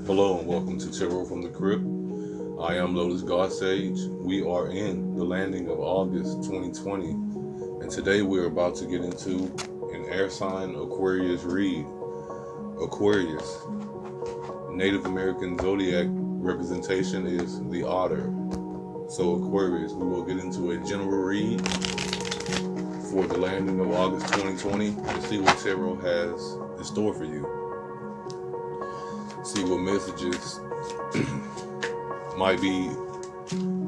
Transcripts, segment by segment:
Hello and welcome to Tarot from the Crypt. I am Lotus God Sage. We are in the landing of August 2020, and today we're about to get into an air sign Aquarius read. Aquarius, Native American zodiac representation is the otter. So Aquarius, we will get into a general read for the landing of August 2020 to see what Tarot has in store for you. See what messages might be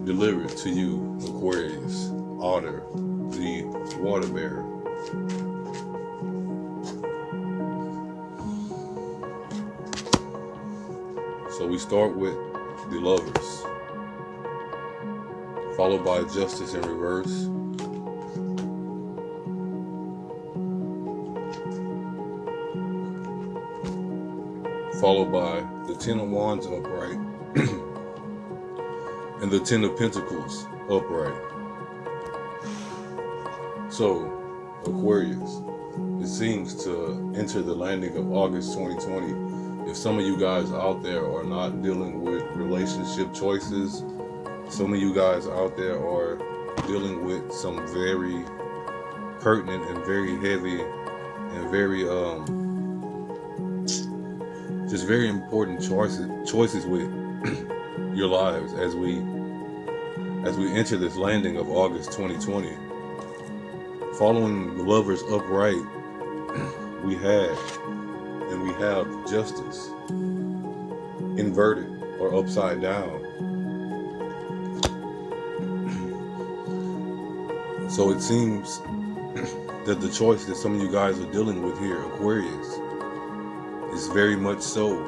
delivered to you, Aquarius, Otter, the water bearer. So we start with the Lovers, followed by Justice in reverse, followed by the Ten of Wands upright, and the Ten of Pentacles upright. So, Aquarius, it seems to enter the landing of August 2020. If some of you guys out there are not dealing with relationship choices, some of you guys out there are dealing with some very pertinent and very heavy and very just very important choices with your lives as we enter this landing of August 2020. Following the Lovers upright, we have Justice inverted or upside down. So it seems that the choice that some of you guys are dealing with here, Aquarius, is very much so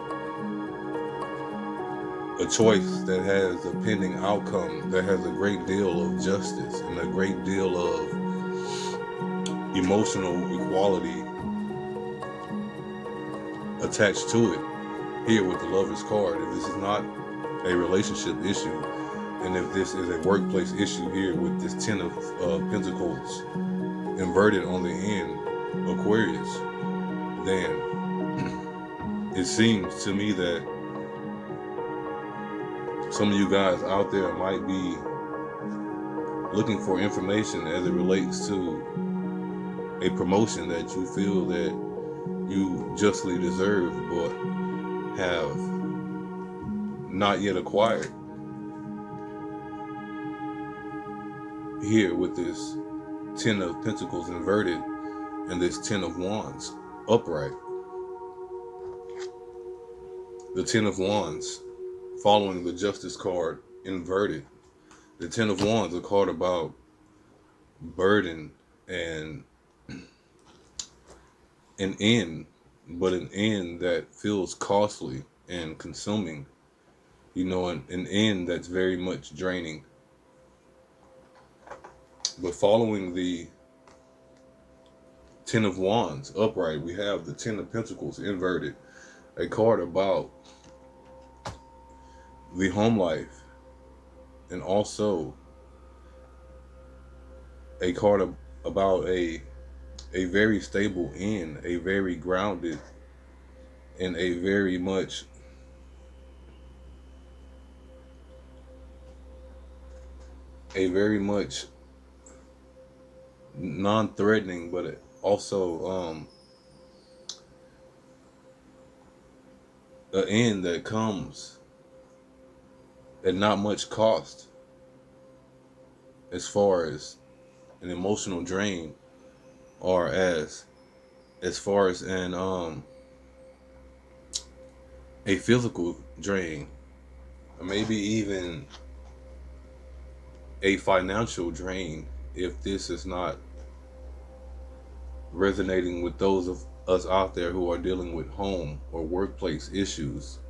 a choice that has a pending outcome, that has a great deal of justice and a great deal of emotional equality attached to it here with the Lover's card. If this is not a relationship issue, and if this is a workplace issue here with this Ten of Pentacles inverted on the end, Aquarius, then it seems to me that some of you guys out there might be looking for information as it relates to a promotion that you feel that you justly deserve but have not yet acquired. Here with this Ten of Pentacles inverted and this Ten of Wands upright. The Ten of Wands following the Justice card inverted. The Ten of Wands, a card about burden and an end, but an end that feels costly and consuming. You know, an end that's very much draining. But following the Ten of Wands upright, we have the Ten of Pentacles inverted, a card about the home life, and also a card about a very stable end, a very grounded, and a very much non-threatening, but also an end that comes at not much cost as far as an emotional drain, or as far as an a physical drain, or maybe even a financial drain if this is not resonating with those of us out there who are dealing with home or workplace issues.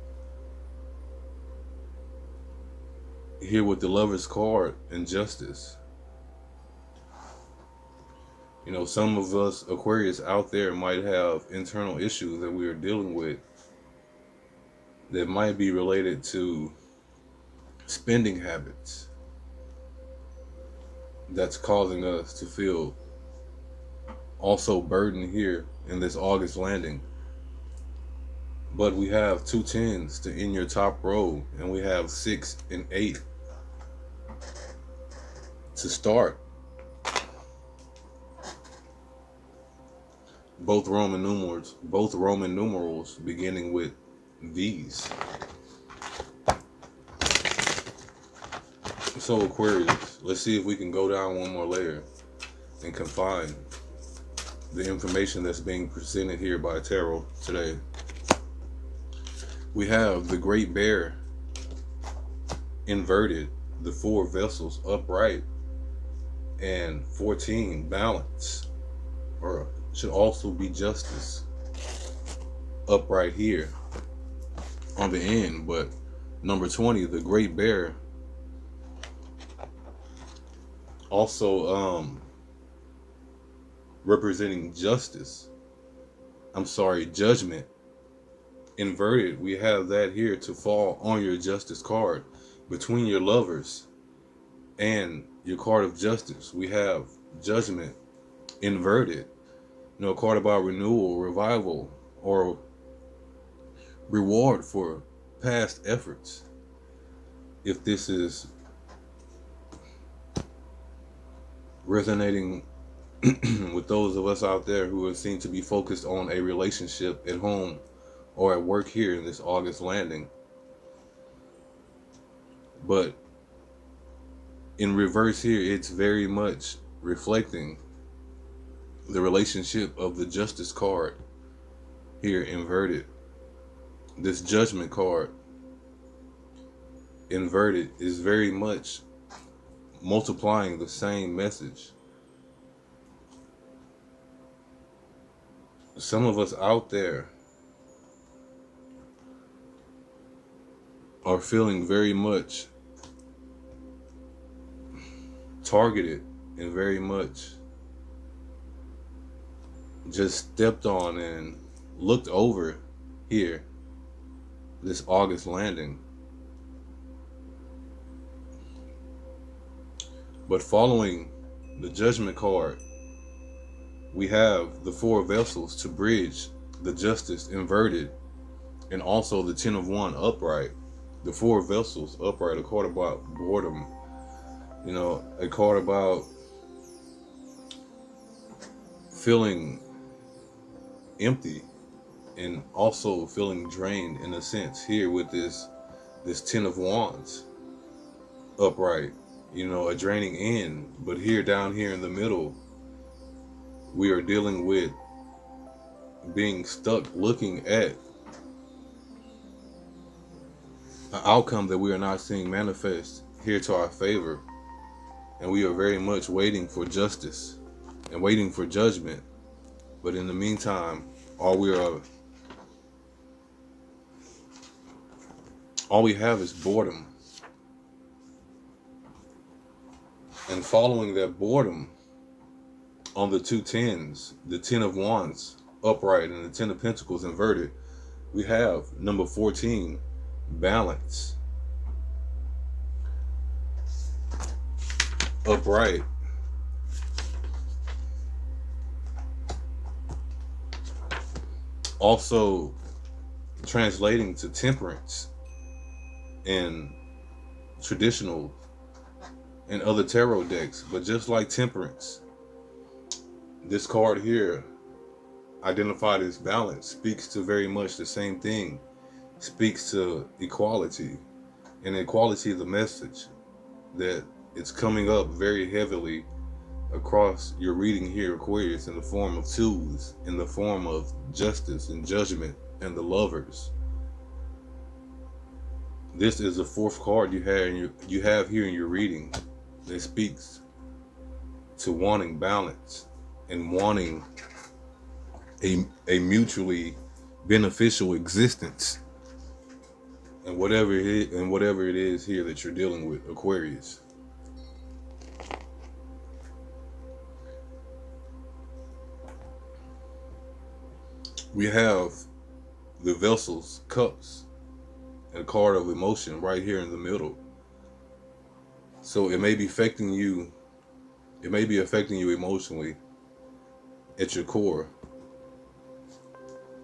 Here with the Lover's card and Justice. You know, some of us Aquarius out there might have internal issues that we are dealing with that might be related to spending habits that's causing us to feel also burdened here in this August landing But we have two tens to end your top row, and we have 6 and 8 to start. Both Roman numerals beginning with these. So Aquarius, let's see if we can go down one more layer and confine the information that's being presented here by Tarot today. We have the Great Bear inverted, the 4 vessels upright, and 14 balance, or should also be justice, upright here on the end. But number 20, the Great Bear, also representing justice. Judgment. Inverted, we have that here to fall on your justice card. Between your lovers and your card of justice, we have judgment inverted. You know, a card about renewal, revival, or reward for past efforts. If this is resonating with those of us out there who are seen to be focused on a relationship at home or at work here in this August landing. But in reverse here, it's very much reflecting the relationship of the Justice card here inverted. This Judgment card inverted is very much multiplying the same message. Some of us out there are feeling very much targeted and very much just stepped on and looked over here this August landing. But following the Judgment card, we have the 4 vessels to bridge the Justice inverted, and also the 10 of Wands upright. The 4 vessels upright, a card about boredom, you know, a card about feeling empty and also feeling drained in a sense here with this 10 of Wands upright, you know, a draining end. But here, down here in the middle, we are dealing with being stuck looking at an outcome that we are not seeing manifest here to our favor, and we are very much waiting for justice and waiting for judgment. But in the meantime, all we have is boredom. And following that boredom on the 2 tens, the 10 of Wands upright and the 10 of Pentacles inverted, we have number 14, balance, upright. Also translating to temperance in traditional and other tarot decks. But just like temperance, this card here, identified as balance, speaks to very much the same thing. Speaks to equality, and equality is the message that it's coming up very heavily across your reading here, Aquarius, in the form of 2s, in the form of justice and judgment and the lovers. This is the 4th card you have here in your reading that speaks to wanting balance and wanting a mutually beneficial existence, and whatever it is here that you're dealing with, Aquarius. We have the vessels, cups, and a card of emotion right here in the middle. So it may be affecting you. It may be affecting you emotionally at your core.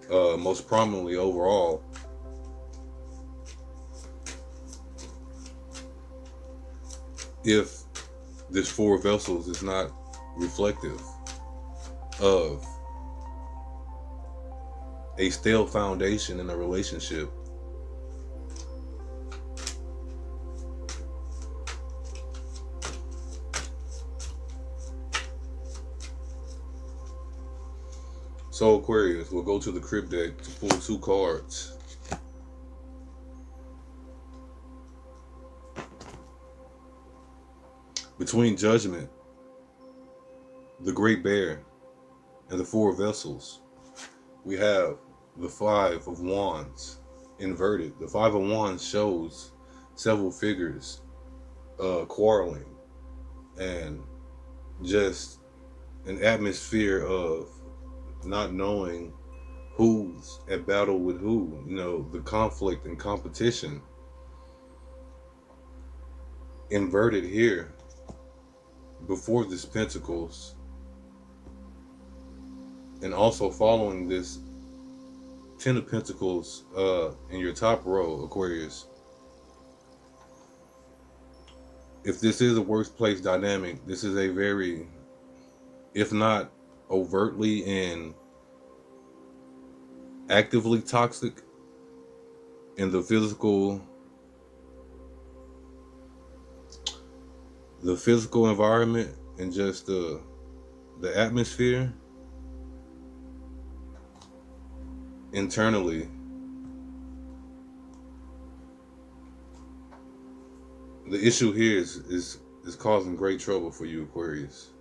most prominently overall, if this four vessels is not reflective of a stale foundation in a relationship, so Aquarius, we'll go to the crypt deck to pull two cards. Between Judgment, the Great Bear, and the Four Vessels, we have the Five of Wands inverted. The Five of Wands shows several figures quarreling and just an atmosphere of not knowing who's at battle with who, the conflict and competition. Inverted here before this Pentacles, and also following this Ten of Pentacles in your top row, Aquarius. If this is a workplace dynamic, this is a very, if not overtly and actively toxic in the physical environment and just the atmosphere. Internally, the issue here is causing great trouble for you, Aquarius.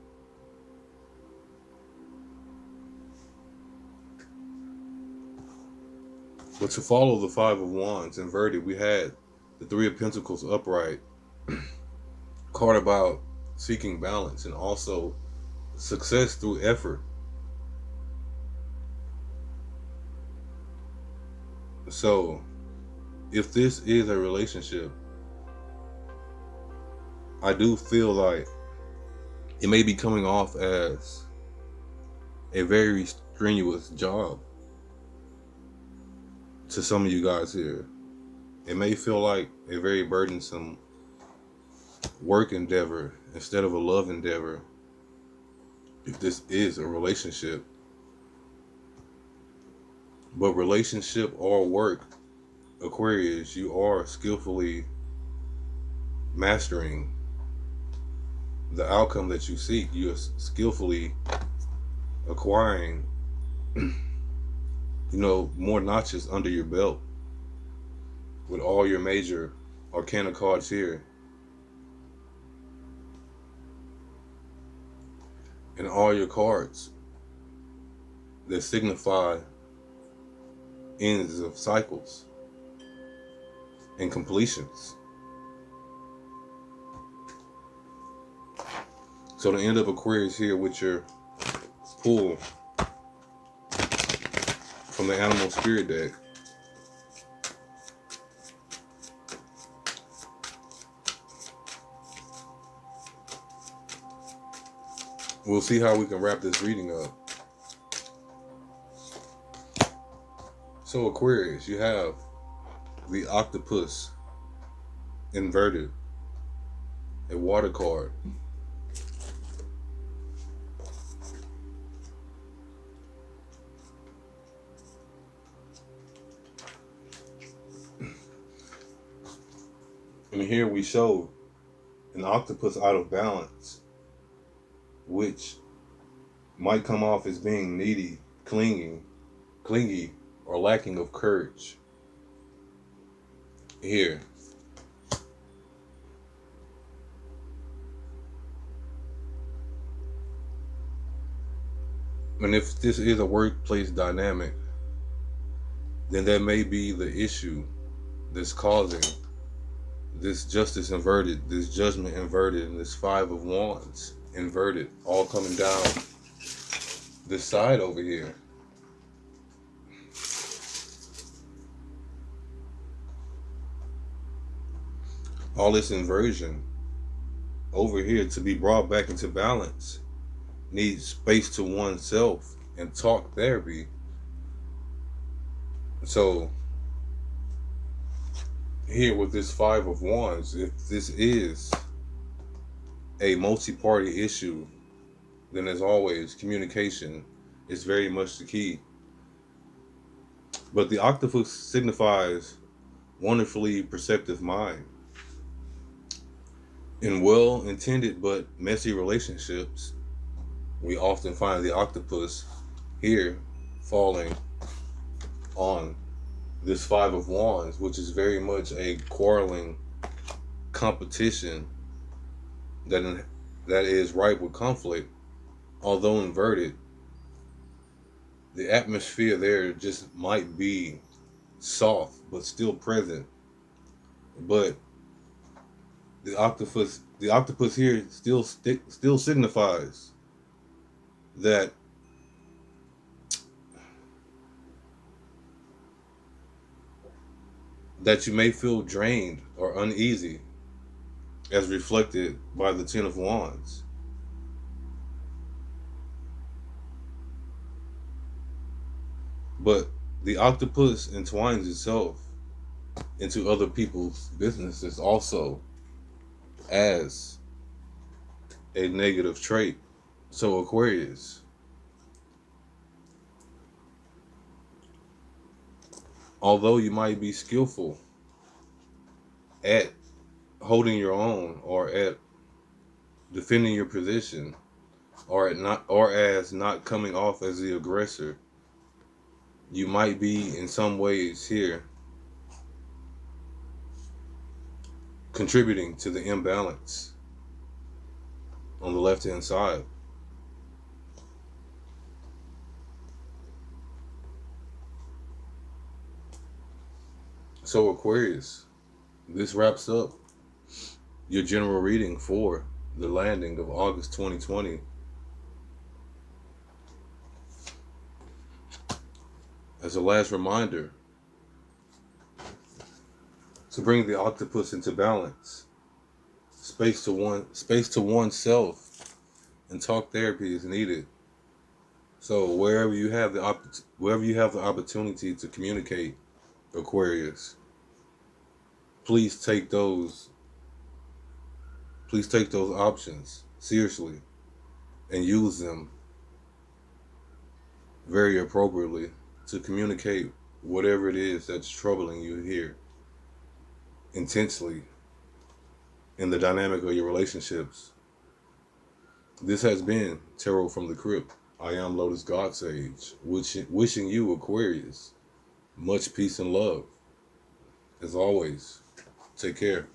But to follow the Five of Wands inverted, we had the Three of Pentacles upright, card about seeking balance and also success through effort. So, if this is a relationship, I do feel like it may be coming off as a very strenuous job to some of you guys here. It may feel like a very burdensome work endeavor instead of a love endeavor if this is a relationship. But relationship or work, Aquarius, you are skillfully mastering the outcome that you seek. You are skillfully acquiring, more notches under your belt with all your major arcana cards here. And all your cards that signify ends of cycles and completions. So the end of Aquarius here with your pull from the Animal Spirit deck. We'll see how we can wrap this reading up. So Aquarius, you have the Octopus inverted, a water card. And here we show an octopus out of balance, which might come off as being needy, clingy, or lacking of courage. Here. And if this is a workplace dynamic, then that may be the issue that's causing this justice inverted, this judgment inverted, and this Five of Wands inverted, all coming down this side over here. All this inversion over here to be brought back into balance needs space to oneself and talk therapy So here with this Five of Wands, if this is a multi-party issue, then as always, communication is very much the key. But the octopus signifies wonderfully perceptive mind. In well-intended but messy relationships, we often find the octopus here falling on this Five of Wands, which is very much a quarreling competition that is ripe with conflict. Although inverted, the atmosphere there just might be soft but still present. But the octopus here still signifies that you may feel drained or uneasy, as reflected by the Ten of Wands. But the octopus entwines itself into other people's businesses also as a negative trait. So Aquarius, although you might be skillful at holding your own or at defending your position or as not coming off as the aggressor, you might be in some ways here contributing to the imbalance on the left hand side. So Aquarius, this wraps up your general reading for the landing of August 2020. As a last reminder, to bring the octopus into balance, space to oneself, and talk therapy is needed. So wherever you have the opportunity to communicate, Aquarius, please take those options seriously and use them very appropriately to communicate whatever it is that's troubling you here intensely in the dynamic of your relationships. This has been Tarot from the Crypt. I am Lotus God Sage, wishing you, Aquarius, much peace and love. As always, take care.